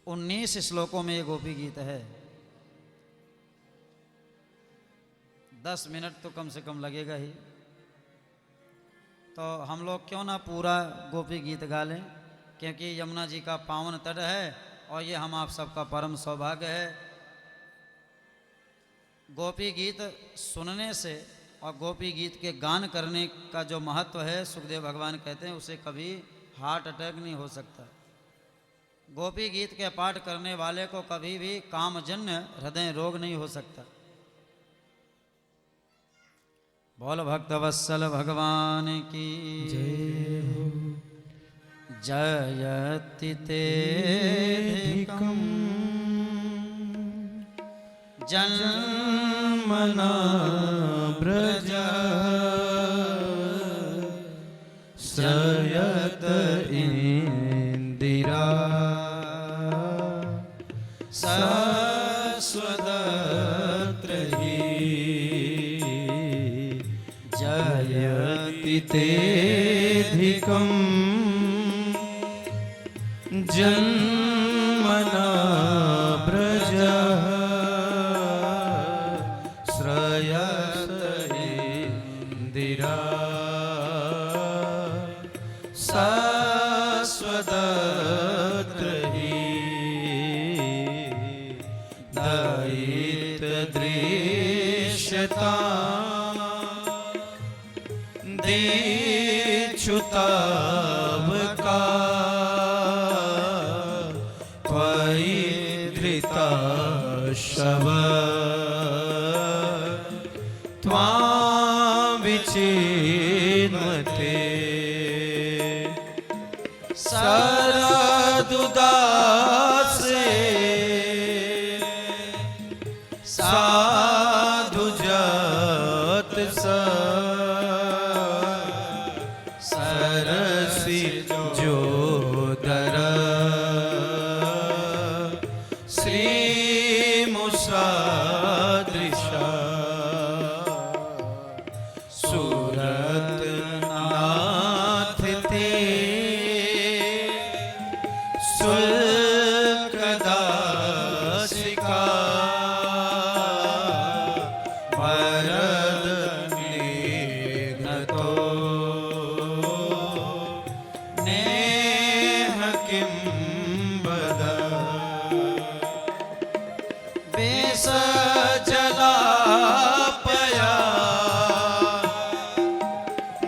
19 श्लोकों में ये गोपी गीत है। 10 मिनट तो कम से कम लगेगा ही, तो हम लोग क्यों ना पूरा गोपी गीत गा लें, क्योंकि यमुना जी का पावन तट है और ये हम आप सबका परम सौभाग्य है। गोपी गीत सुनने से और गोपी गीत के गान करने का जो महत्व है, सुखदेव भगवान कहते हैं उसे कभी हार्ट अटैक नहीं हो सकता। गोपी गीत के पाठ करने वाले को कभी भी कामजन्य हृदय रोग नहीं हो सकता। बोल भक्त वत्सल भगवान की जय हो। जयति तेधिकम् जन्मना ब्रज श्रयत इंदिरा सस्वदत्रहि जयति तेधिकम् जन्मना ब्रज श्रयत इंदिरा सस्वदत्रहि दयितदृश्यता दीक्षुतावका त्वयि धृता शव त्वां विचिन्वते सरदुदासे साधुजत सरसि जोदर श्रीमुषादृशा सूरत नाथ ते शुल्कदासिका वरद निघ्नतो नेह किं वद बेस जलापया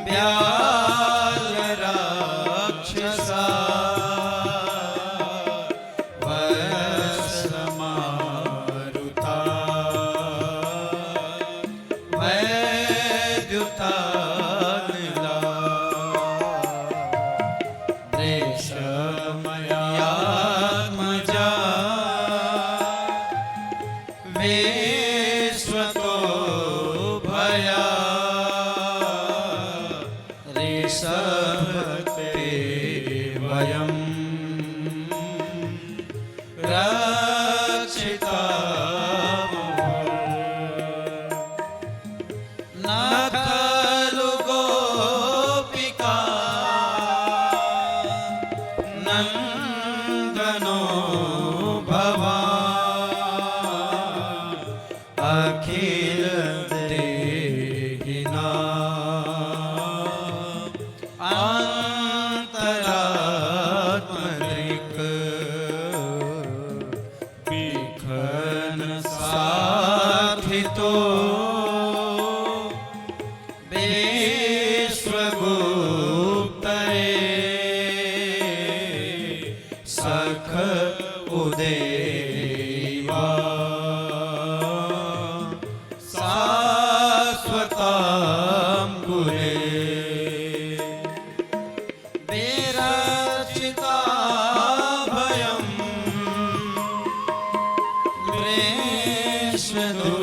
व्याल राक्षसा वयसमारुता वैद्युतानिला देशमयात्मजा विश्वतो भया ऋषभते वयं रक्षिता न खलु गोपिका नन्दनो भवान् अखिल देहिना अंतरात्मदृक् विघ्न साधितो विश्वगुप्तये सख उदेवा शाश्वतां गुरे विरचिता भयं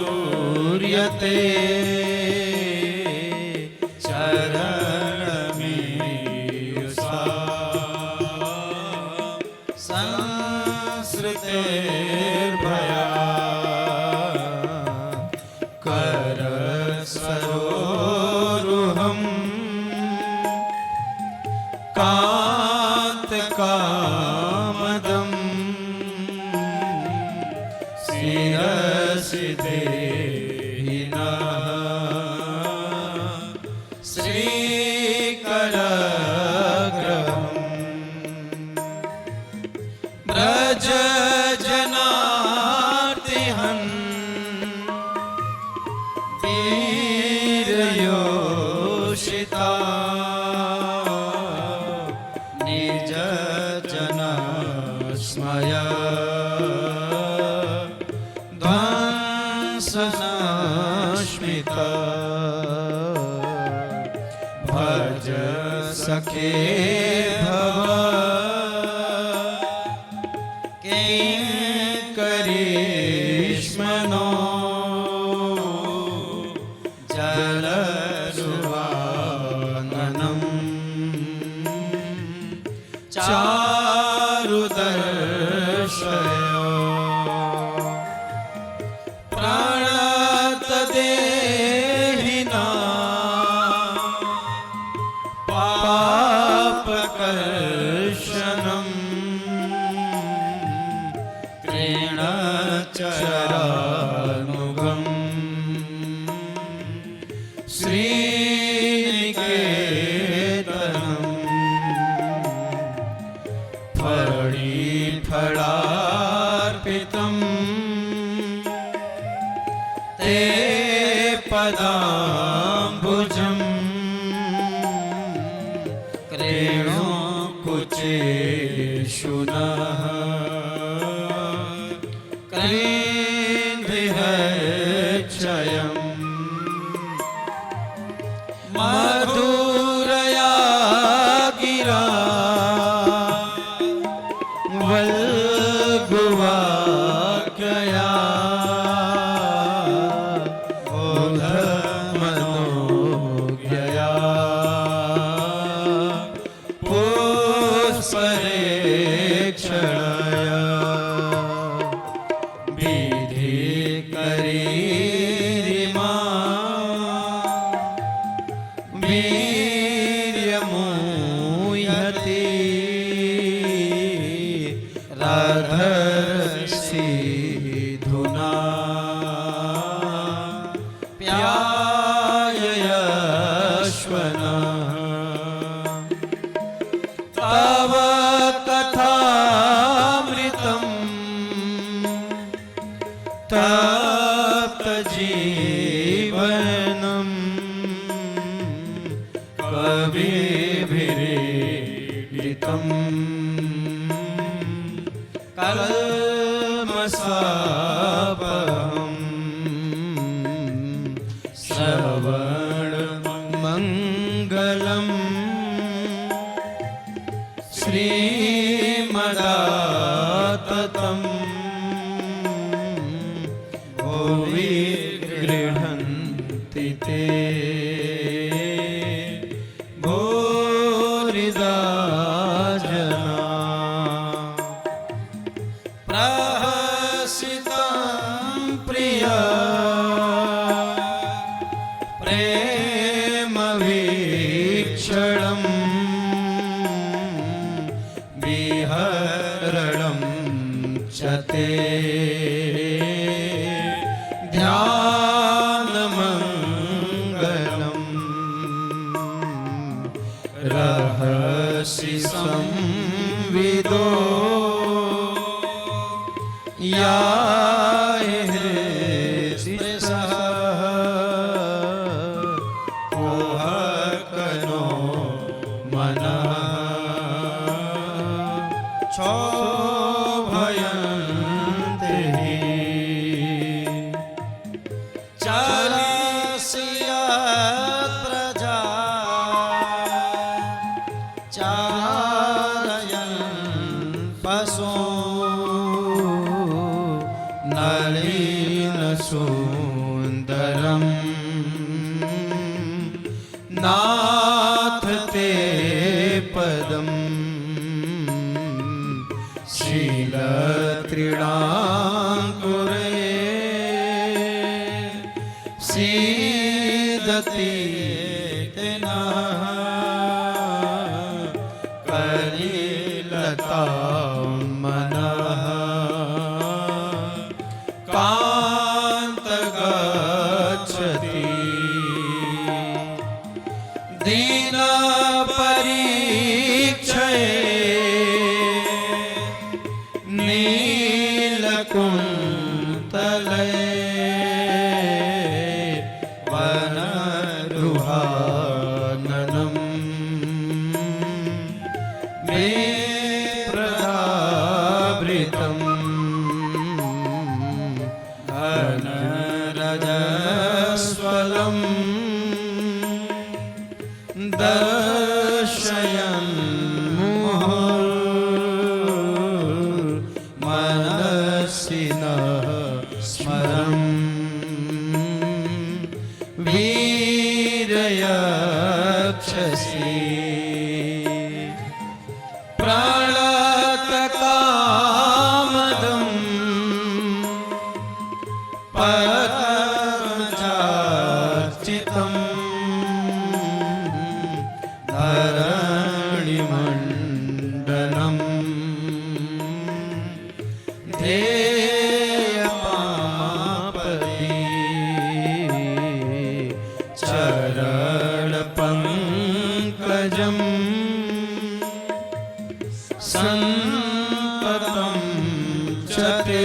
मृष्मदूर्यते चरणमीयुषा संसृतेर्भया करसरोरुहं कान्तकामदम् शिरसिते ब्रज जनार्तिहन् वीरयोषिता निज जन स्मय ध्वंसनाश्मिता भज सखे भव करिष्मनो जलसुवाननं चारुदर्शयो प्राणतदेहिना पापकर्षणम् चरानुगम् श्रीनिकेतनम् फळिफलार्पितम् ते पदाम्बुजम् क्रेणुकुचेषु नः क्षयम् मधुरया गिरा वल्गुवाक्यया बोधमनोज्ञया पुष्परेक्षणया वीर्यमूयते राधर्षिधुना प्याययश्वनः तव कथामृतम् तप्तजीवनम् कविभिरीडितम् कल्मषापहम् श्रवणमङ्गलम् श्रीमदाततम् भुवि गृह्णन्ति ते भूरिदा जना प्रहसितं प्रिया प्रेमवीक्षणम् विहरणं च ते ध्यानमङ्गलम् रहसि संविदो या हृदिस्पृशः कुहकनो मनः क्षोभयन्ति चलसियत्प्रजा चारयन् पशो नलिनसुन्दरम् नाथ ते पदम् शीलत्रिणाङ्कुरे सीदति तेनः कलिलता मनः का रजस्वलायतान्वितम् घनरजस्वलम् दर्शयन् मुहुर्मनसि नः स्मरन् वीरयक्षसि प्राणतकामदम् पद्मजार्चितम् धरणिमण्डलम् ध्येयमापदि चरणपङ्कजम् सन्ततं च ते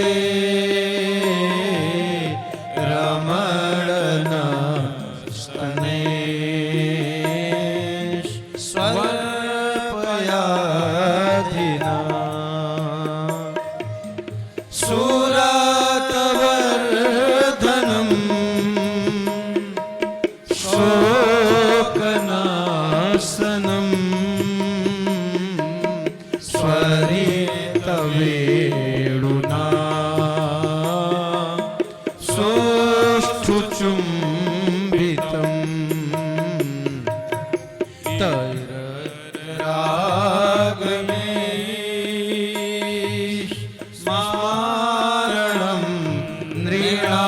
रमणस्तने स्वल्पयाधिना सुरतवर्धनम् शोकनाशनम् स्वरितवेणुना सोष्ठुचुम्बितम् तैररागमे स्मारणं नृणां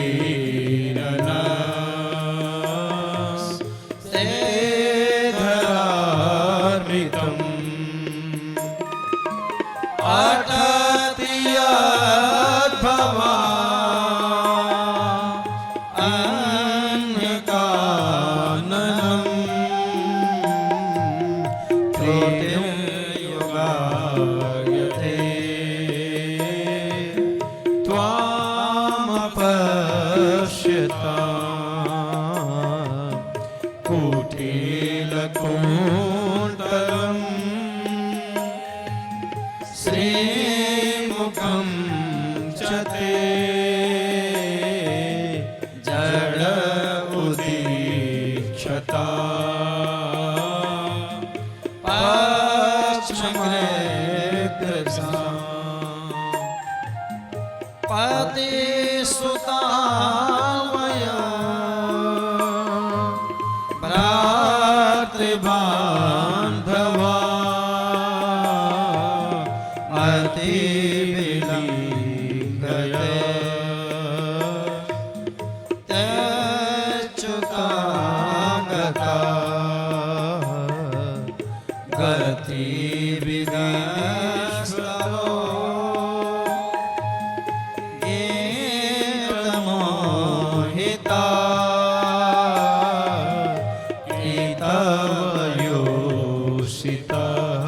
वितरवीरना ते धरार्मितम् अटति यद्भवा अन्यकाननम् त्रेयुगायते त्वामपश्यता कुटिलकुण्डलम् श्रीमुखं च ते जड उदीक्षता पक्षकृत्सा पतिसुता मया भ्रातृबान्धवा अतिविलिङ्गते त्यच्युतागता गतिविगतस्तवो गीतमोहिता गीतयोषितः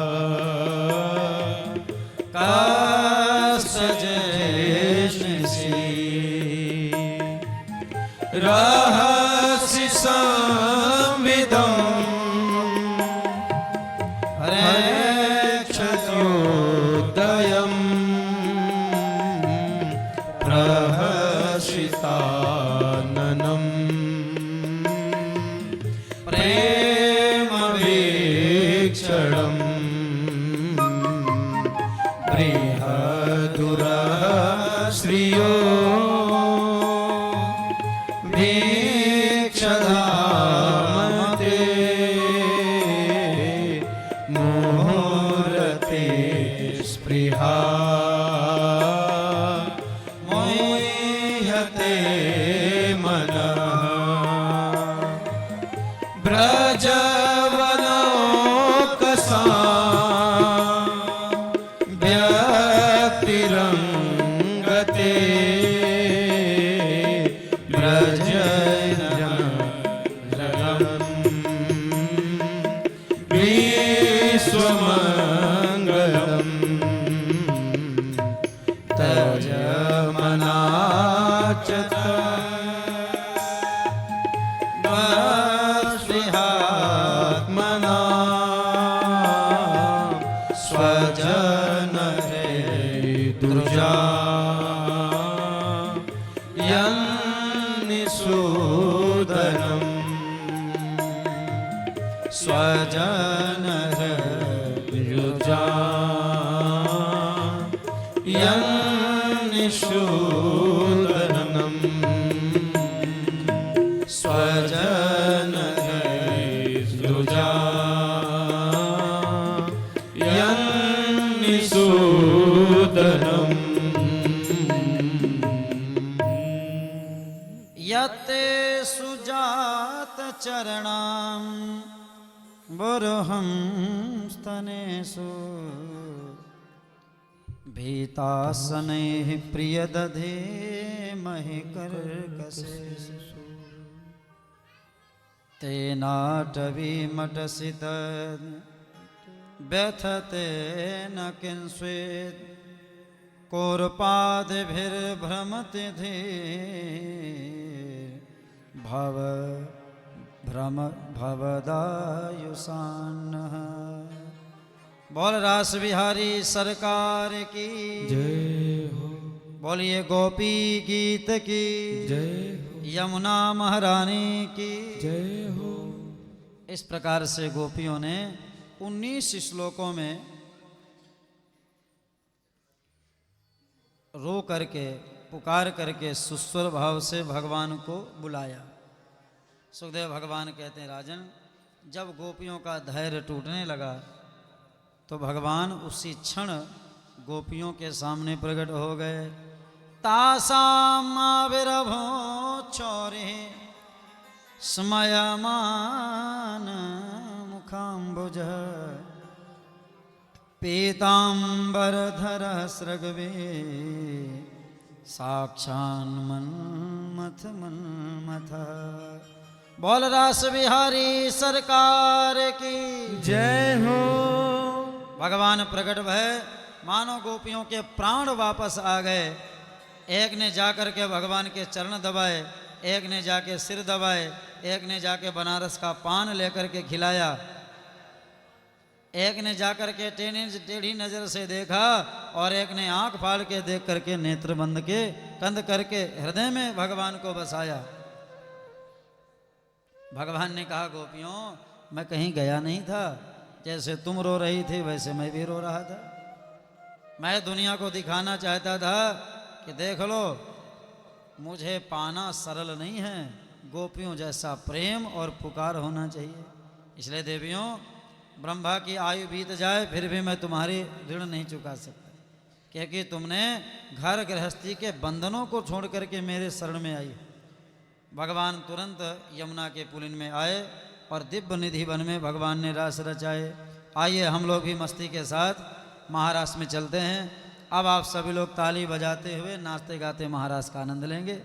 कासजेष्णसि रहसि संविदम् हरेक्षत्योदयम् प्रहसिताननम् प्रेमवीक्षणम् बृहदुरः श्रियो वीक्षधामते मुहूर्ते स्पृहा मोह्यते मनः ब्रजवनोकसा व्यक्तिरङ्गते विश्वमङ्गलम् तजमनाचत स्विहात्मना स्वजन युजा यन्निषूदनम् स्वजन युजा यन्निषूदनम् यते सुजात चरणाम बुरहं स्तनेषु भीतासनैः प्रियदधे महि कर्कशेषु तेनाटवीमटसित व्यथते न किंस्वेत् कोरपादिभिर्भ्रमति धीर् भव भ्रम भवदायुषान्नः। बोल रास बिहारी सरकार की जय हो, बोलिए गोपी गीत की जय हो, यमुना महारानी की जय हो। इस प्रकार से गोपियों ने 19 श्लोकों में रो करके पुकार करके सुस्वर भाव से भगवान को बुलाया। सुखदेव भगवान कहते हैं राजन, जब गोपियों का धैर्य टूटने लगा तो भगवान उसी क्षण गोपियों के सामने प्रकट हो गए। तासामाविरभो चौरे स्मयमान मुखाम्बुज पीताम्बरधर सृगवे साक्षान्मन्मथ मन्मथ। बोल रास बिहारी सरकार की जय हो। भगवान प्रकट भय, मानो गोपियों के प्राण वापस आ गए। एक ने जाकर के भगवान के चरण दबाए, एक ने जाके सिर दबाए, एक ने जाके बनारस का पान लेकर के खिलाया, एक ने जाकर के टेढ़ी नजर से देखा और एक ने आंख फाड़ के देख करके नेत्र बंद के कंद करके हृदय में भगवान को बसाया। भगवान ने कहा गोपियों, मैं कहीं गया नहीं था, जैसे तुम रो रही थी वैसे मैं भी रो रहा था। मैं दुनिया को दिखाना चाहता था कि देख लो, मुझे पाना सरल नहीं है, गोपियों जैसा प्रेम और पुकार होना चाहिए। इसलिए देवियों, ब्रह्मा की आयु बीत जाए फिर भी मैं तुम्हारी ऋण नहीं चुका सकता, क्योंकि तुमने घर गृहस्थी के बंधनों को छोड़ करके मेरे शरण में आई। भगवान तुरंत यमुना के पुलिन में आए और दिव्य निधि वन में भगवान ने रास रचाए। आइए हम लोग भी मस्ती के साथ महाराष्ट्र में चलते हैं। अब आप सभी लोग ताली बजाते हुए नाचते गाते महाराष्ट्र का आनंद लेंगे।